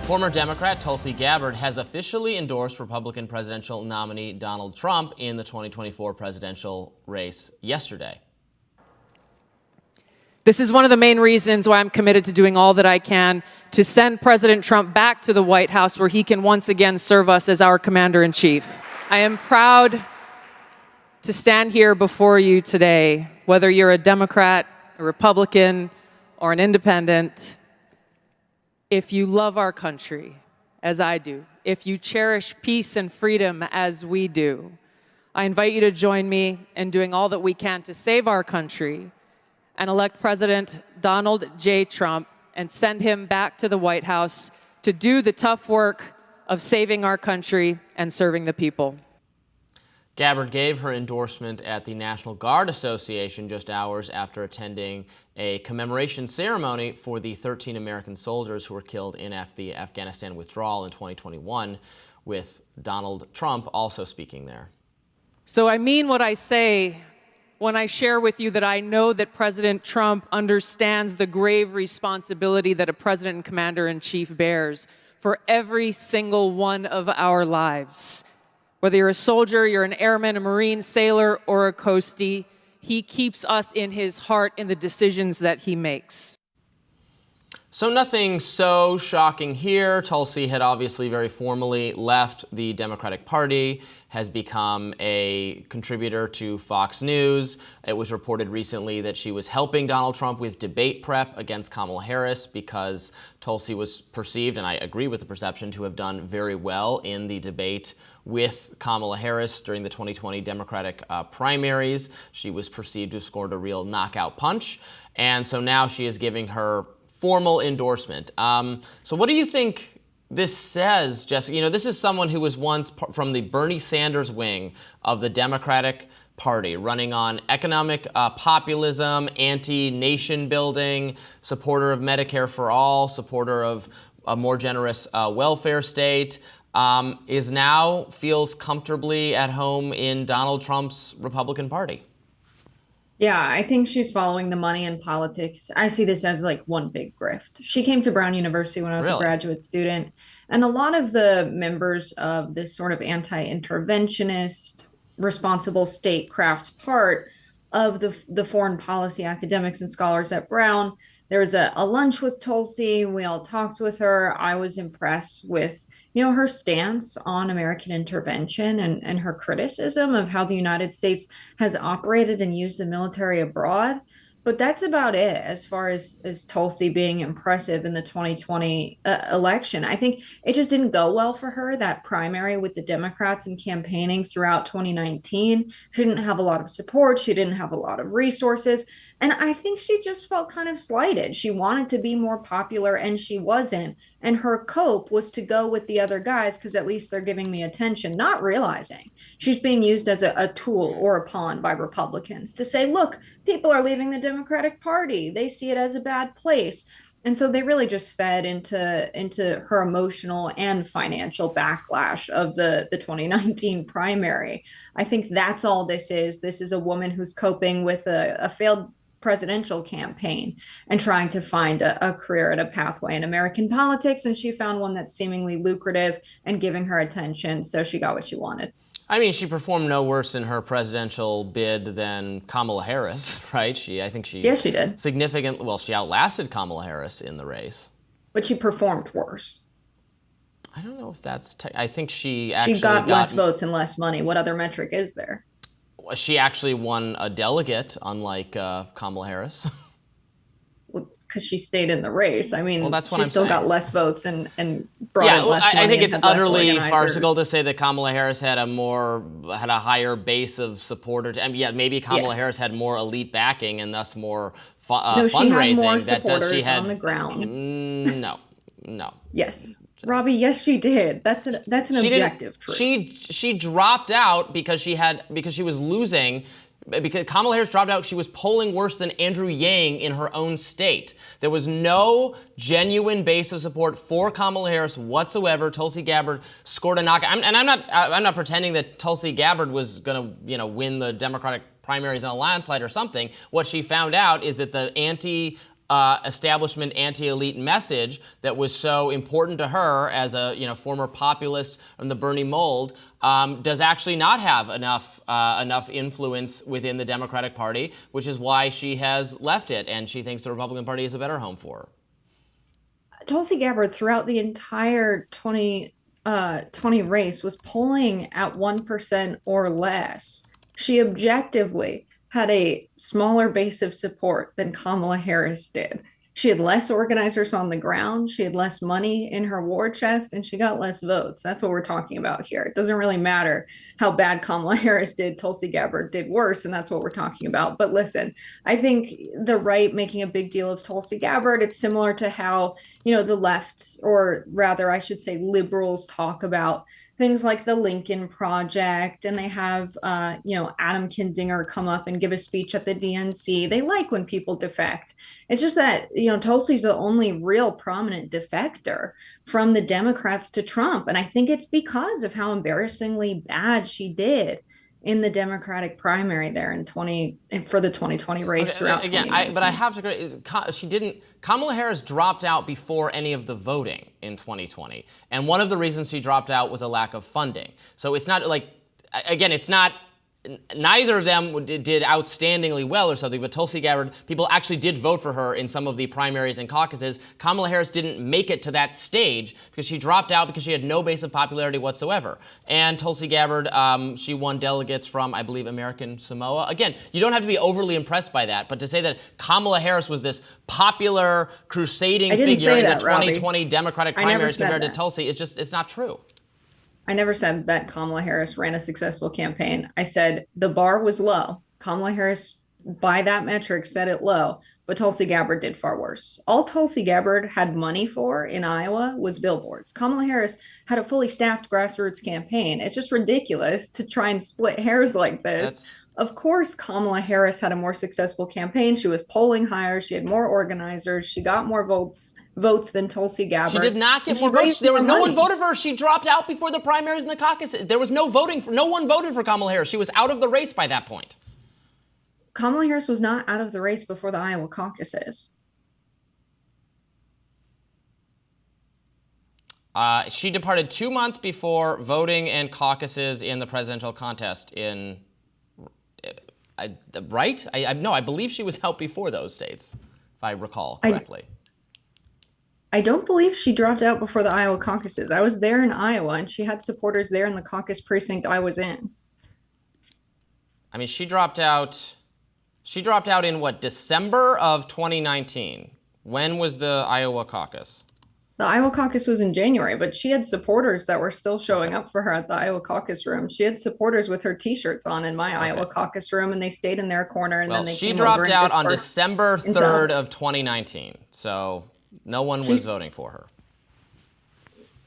Former Democrat Tulsi Gabbard has officially endorsed Republican presidential nominee Donald Trump in the 2024 presidential race yesterday. This is one of the main reasons why I'm committed to doing all that I can to send President Trump back to the White House, where he can once again serve us as our commander-in-chief. I am proud to stand here before you today, whether you're a Democrat, a Republican, or an independent. If you love our country, as I do, if you cherish peace and freedom as we do, I invite you to join me in doing all that we can to save our country and elect President Donald J. Trump and send him back to the White House to do the tough work of saving our country and serving the people. Gabbard gave her endorsement at the National Guard Association just hours after attending a commemoration ceremony for the 13 American soldiers who were killed in the Afghanistan withdrawal in 2021, with Donald Trump also speaking there. So I mean what I say when I share with you that I know that President Trump understands the grave responsibility that a president and commander-in-chief bears for every single one of our lives. Whether you're a soldier, you're an airman, a Marine, sailor, or a coastie, he keeps us in his heart in the decisions that he makes. So nothing so shocking here. Tulsi had obviously very formally left the Democratic Party, has become a contributor to Fox News. It was reported recently that she was helping Donald Trump with debate prep against Kamala Harris because Tulsi was perceived, and I agree with the perception, to have done very well in the debate with Kamala Harris during the 2020 Democratic primaries. She was perceived to have scored a real knockout punch, and so now she is giving her formal endorsement. So what do you think this says, Jessica? You know, this is someone who was once from the Bernie Sanders wing of the Democratic Party, running on economic populism, anti-nation building, supporter of Medicare for all, supporter of a more generous welfare state, is now feels comfortably at home in Donald Trump's Republican Party. Yeah, I think she's following the money in politics. I see this as like one big grift. She came to Brown University when I was a graduate student, and a lot of the members of this sort of anti-interventionist, responsible statecraft part of the foreign policy academics and scholars at Brown. There was a lunch with Tulsi. We all talked with her. I was impressed with her stance on American intervention and her criticism of how the United States has operated and used the military abroad. But that's about it as far as Tulsi being impressive in the 2020 election. I think it just didn't go well for her, that primary with the Democrats and campaigning throughout 2019. She didn't have a lot of support. She didn't have a lot of resources. And I think she just felt kind of slighted. She wanted to be more popular and she wasn't. And her cope was to go with the other guys because at least they're giving me attention, not realizing she's being used as a tool or a pawn by Republicans to say, look, people are leaving the Democratic Party. They see it as a bad place. And so they really just fed into her emotional and financial backlash of the 2019 primary. I think that's all this is. This is a woman who's coping with a failed presidential campaign and trying to find a career and a pathway in American politics. And she found one that's seemingly lucrative and giving her attention. So she got what she wanted. I mean, she performed no worse in her presidential bid than Kamala Harris, right? I think she did. She outlasted Kamala Harris in the race. But she performed worse. I don't know if that's, I think she actually got less votes and less money. What other metric is there? She actually won a delegate, unlike Kamala Harris. Well, because she stayed in the race. I mean, that's what she I'm still saying. Got less votes and brought in less money. I think it's utterly farcical farcical to say that Kamala Harris had a higher base of supporters. I mean, maybe Kamala Harris had more elite backing and thus more fundraising. She had more supporters on the ground. No. Yes. Robbie, yes, she did. That's an objective truth. She dropped out because she was losing. Because Kamala Harris dropped out, she was polling worse than Andrew Yang in her own state. There was no genuine base of support for Kamala Harris whatsoever. Tulsi Gabbard scored a knockout. I'm not pretending that Tulsi Gabbard was going to, win the Democratic primaries in a landslide or something. What she found out is that the establishment anti-elite message that was so important to her as a former populist from the Bernie mold does actually not have enough influence within the Democratic Party, which is why she has left it, and she thinks the Republican Party is a better home for her. Tulsi Gabbard, throughout the entire 2020 race, was polling at 1% or less. She objectively had a smaller base of support than Kamala Harris did. She had less organizers on the ground, she had less money in her war chest, and she got less votes. That's what we're talking about here. It doesn't really matter how bad Kamala Harris did. Tulsi Gabbard did worse, and that's what we're talking about. But listen, I think the right making a big deal of Tulsi Gabbard, it's similar to how, the left, or rather, I should say liberals, talk about things like the Lincoln Project, and they have, Adam Kinzinger come up and give a speech at the DNC. They like when people defect. It's just that, Tulsi's the only real prominent defector from the Democrats to Trump. And I think it's because of how embarrassingly bad she did in the Democratic primary there for the 2020 race throughout. Again, but I have to agree. Kamala Harris dropped out before any of the voting in 2020, and one of the reasons she dropped out was a lack of funding. So it's not like, again, it's not. Neither of them did outstandingly well or something, but Tulsi Gabbard, people actually did vote for her in some of the primaries and caucuses. Kamala Harris didn't make it to that stage because she dropped out because she had no base of popularity whatsoever. And Tulsi Gabbard, she won delegates from, I believe, American Samoa. Again, you don't have to be overly impressed by that, but to say that Kamala Harris was this popular, crusading figure in the 2020 Robbie. Democratic primaries compared to Tulsi, it's not true. I never said that Kamala Harris ran a successful campaign. I said the bar was low. Kamala Harris, by that metric, set it low, but Tulsi Gabbard did far worse. All Tulsi Gabbard had money for in Iowa was billboards. Kamala Harris had a fully staffed grassroots campaign. It's just ridiculous to try and split hairs like this. Of course, Kamala Harris had a more successful campaign. She was polling higher. She had more organizers. She got more votes than Tulsi Gabbard. She did not get more votes. There was no one voted for her. She dropped out before the primaries and the caucuses. There was no one voted for Kamala Harris. She was out of the race by that point. Kamala Harris was not out of the race before the Iowa caucuses. She departed 2 months before voting and caucuses in the presidential contest in, right? I believe she was out before those states, if I recall correctly. I don't believe she dropped out before the Iowa caucuses. I was there in Iowa, and she had supporters there in the caucus precinct I was in. I mean, she dropped out in what, December of 2019? When was the Iowa caucus? The Iowa caucus was in January, but she had supporters that were still showing up for her at the Iowa caucus room. She had supporters with her T-shirts on in my Iowa caucus room, and they stayed in their corner. And then they she dropped out on December 3rd of 2019, so no one was voting for her.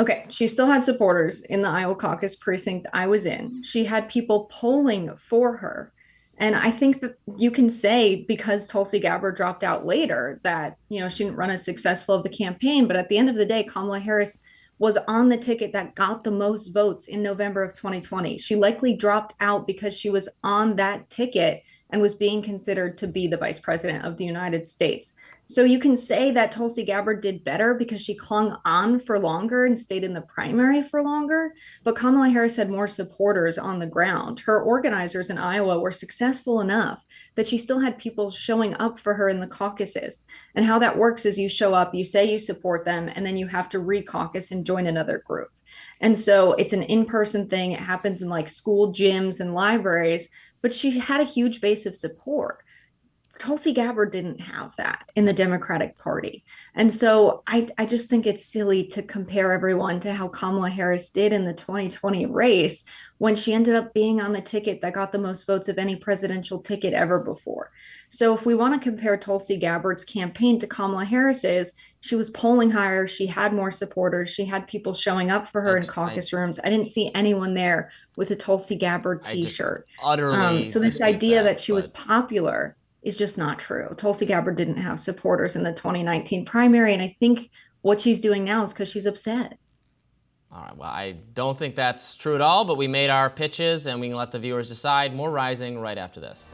Okay, she still had supporters in the Iowa caucus precinct I was in. She had people polling for her. And I think that you can say, because Tulsi Gabbard dropped out later, that, she didn't run as successful of a campaign. But at the end of the day, Kamala Harris was on the ticket that got the most votes in November of 2020. She likely dropped out because she was on that ticket and was being considered to be the vice president of the United States. So you can say that Tulsi Gabbard did better because she clung on for longer and stayed in the primary for longer, but Kamala Harris had more supporters on the ground. Her organizers in Iowa were successful enough that she still had people showing up for her in the caucuses. And how that works is you show up, you say you support them, and then you have to re-caucus and join another group. And so it's an in-person thing. It happens in like school gyms and libraries, but she had a huge base of support. Tulsi Gabbard didn't have that in the Democratic Party. And so I just think it's silly to compare everyone to how Kamala Harris did in the 2020 race when she ended up being on the ticket that got the most votes of any presidential ticket ever before. So if we want to compare Tulsi Gabbard's campaign to Kamala Harris's, she was polling higher, she had more supporters, she had people showing up for her in caucus rooms. I didn't see anyone there with a Tulsi Gabbard t-shirt. So this idea that she was popular is just not true. Tulsi Gabbard didn't have supporters in the 2019 primary, and I think what she's doing now is because she's upset. All right, well, I don't think that's true at all, but we made our pitches, and we can let the viewers decide. More Rising right after this.